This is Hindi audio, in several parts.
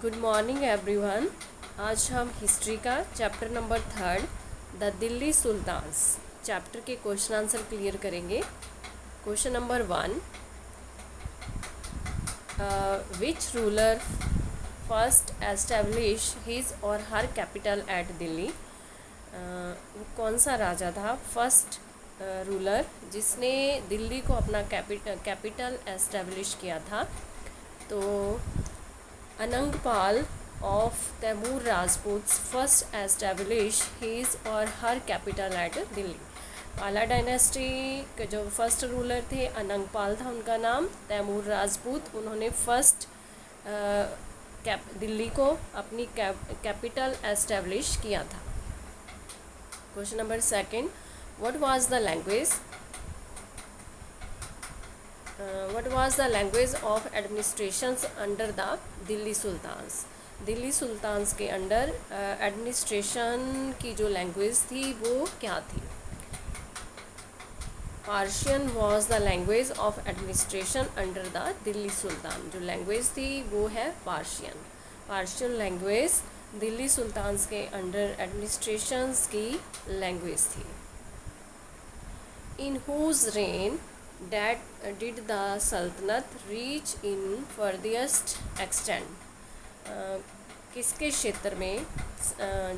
Good morning everyone. आज हम हिस्ट्री का chapter number 3 the Delhi sultans chapter के क्वेश्चन आंसर क्लियर करेंगे। Question number 1, which ruler first establish his or her capital eight Delhi. वो कौन सा राजा था फर्स्ट रूलर जिसने दिल्ली को अपना कैपिटल एस्टेब्लिश किया था? तो Anangpal of Tomar Rajputs first establish his or her capital eight Delhi. पाला डायनेस्टी के जो फर्स्ट रूलर थे अनंगपाल था उनका नाम। तैमूर राजपूत उन्होंने फर्स्ट दिल्ली को अपनी कैपिटल एस्टेब्लिश किया था। Question number 2, what was the language what was the language of administrations under the Delhi sultans. Delhi sultans के अंडर एडमिनिस्ट्रेशन की जो लैंग्वेज थी वो क्या थी? Persian was the language of administration under the Delhi sultan. जो लैंग्वेज थी वो है Persian. Persian language Delhi sultans के अंडर एडमिनिस्ट्रेशंस की लैंग्वेज थी। In whose reign did the सल्तनत रीच इन फर्दियस्ट एक्सटेंट। किसके क्षेत्र में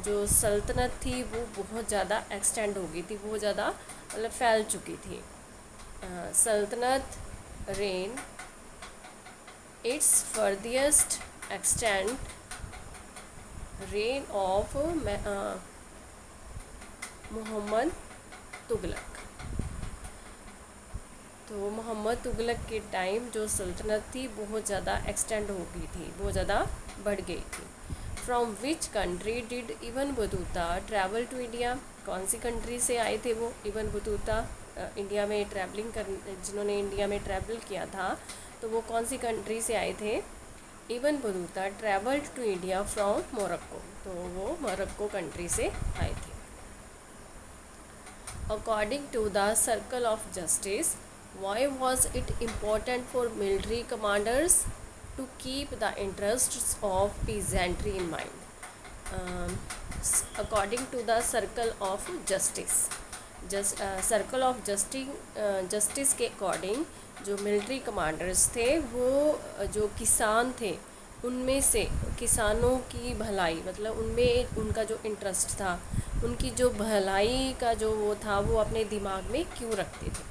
जो सल्तनत थी वो बहुत ज़्यादा एक्सटेंड हो गई थी, बहुत ज़्यादा मतलब फैल चुकी थी। सल्तनत reign its farthest extent reign of Mohammad Tughlaq. तो मोहम्मद तुगलक के टाइम जो सल्तनत थी बहुत ज़्यादा एक्सटेंड हो गई थी, बहुत ज़्यादा बढ़ गई थी। From which country did Ibn Battuta travel to India. कौन सी कंट्री से आए थे वो इबन बतूता इंडिया में ट्रैवलिंग कर जिन्होंने इंडिया में ट्रैवल किया था तो वो कौन सी कंट्री से आए थे? Ibn Battuta travel to India from Morocco, तो वो मोरक्को कंट्री से आए थे। According to the circle of justice, why was it important for military commanders to keep the interests of peasantry in mind? According to the circle of justice, circle of justice के अकॉर्डिंग जो मिलिट्री कमांडर्स थे वो जो किसान थे उनमें से किसानों की भलाई मतलब उनमें उनका जो इंटरेस्ट था, उनकी जो भलाई का जो वो था वो अपने दिमाग में क्यों रखते थे?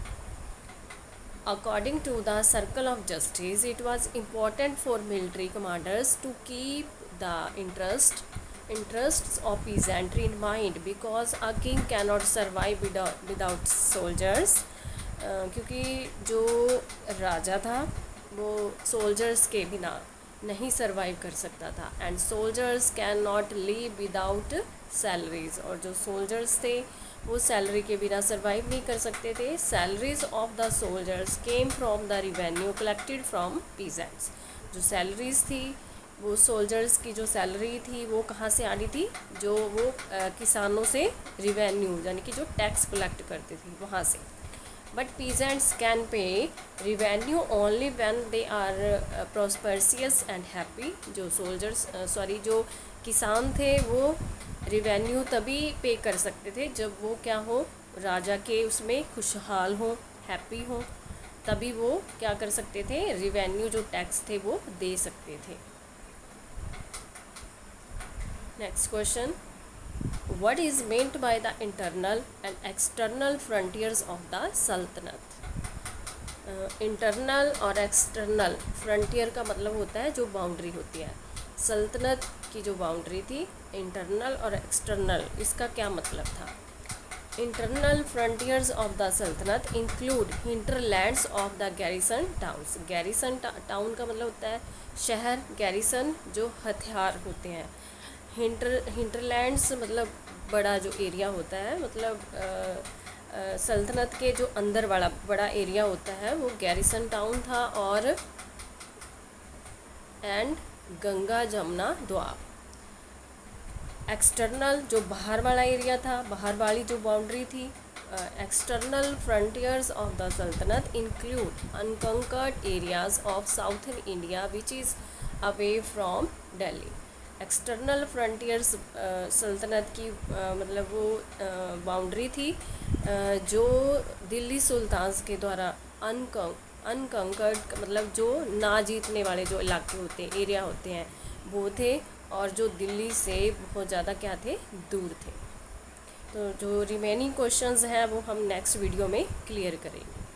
According to the circle of justice, it was important for military commanders to keep the interests of peasantry in mind because a king cannot survive without soldiers। क्योंकि जो राजा था वो सोल्जर्स के बिना नहीं सरवाइव कर सकता था। And soldiers can not live without salaries, और जो सोल्जर्स थे वो सैलरी के बिना सरवाइव नहीं कर सकते थे। Salaries of the soldiers came from the revenue collected from peasants. जो सैलरीज थी वो सोल्जर्स की जो सैलरी थी वो कहाँ से आनी थी? जो वो किसानों से रिवेन्यू यानी कि जो टैक्स कलेक्ट करते थे वहाँ से। But peasants can pay revenue only when they are prosperous and happy. जो सोल्जर्स जो किसान थे वो रिवेन्यू तभी पे कर सकते थे जब वो क्या हो, राजा के उसमें खुशहाल हो, हैप्पी हो, तभी वो क्या कर सकते थे, रिवेन्यू जो टैक्स थे वो दे सकते थे। Next question, what is meant by the internal and external frontiers of the सल्तनत। इंटरनल और एक्सटर्नल फ्रंटियर का मतलब होता है जो बाउंड्री होती है। सल्तनत की जो बाउंड्री थी इंटरनल और एक्सटर्नल, इसका क्या मतलब था? इंटरनल फ्रंटियर्स ऑफ द सल्तनत include hinterlands of the garrison towns. Garrison town का मतलब होता है शहर, गैरिसन जो हथियार होते हैं। हिंटरलैंड्स मतलब बड़ा जो एरिया होता है, मतलब सल्तनत के जो अंदर वाला बड़ा एरिया होता है वो गैरिसन टाउन था। और एंड गंगा जमुना द्वाब। एक्सटर्नल जो बाहर वाला एरिया था, बाहर वाली जो बाउंड्री थी, एक्सटर्नल फ्रंटियर्स ऑफ द सल्तनत include unconquered areas of southern India which is away from Delhi. External frontiers सल्तनत की मतलब वो बाउंड्री थी जो दिल्ली सुल्तान्स के द्वारा अनकंकर्ड मतलब जो ना जीतने वाले जो इलाके होते हैं, एरिया होते हैं, वो थे, और जो दिल्ली से बहुत ज़्यादा क्या थे, दूर थे। तो जो रिमेनिंग क्वेश्चंस हैं वो हम नेक्स्ट वीडियो में क्लियर करेंगे।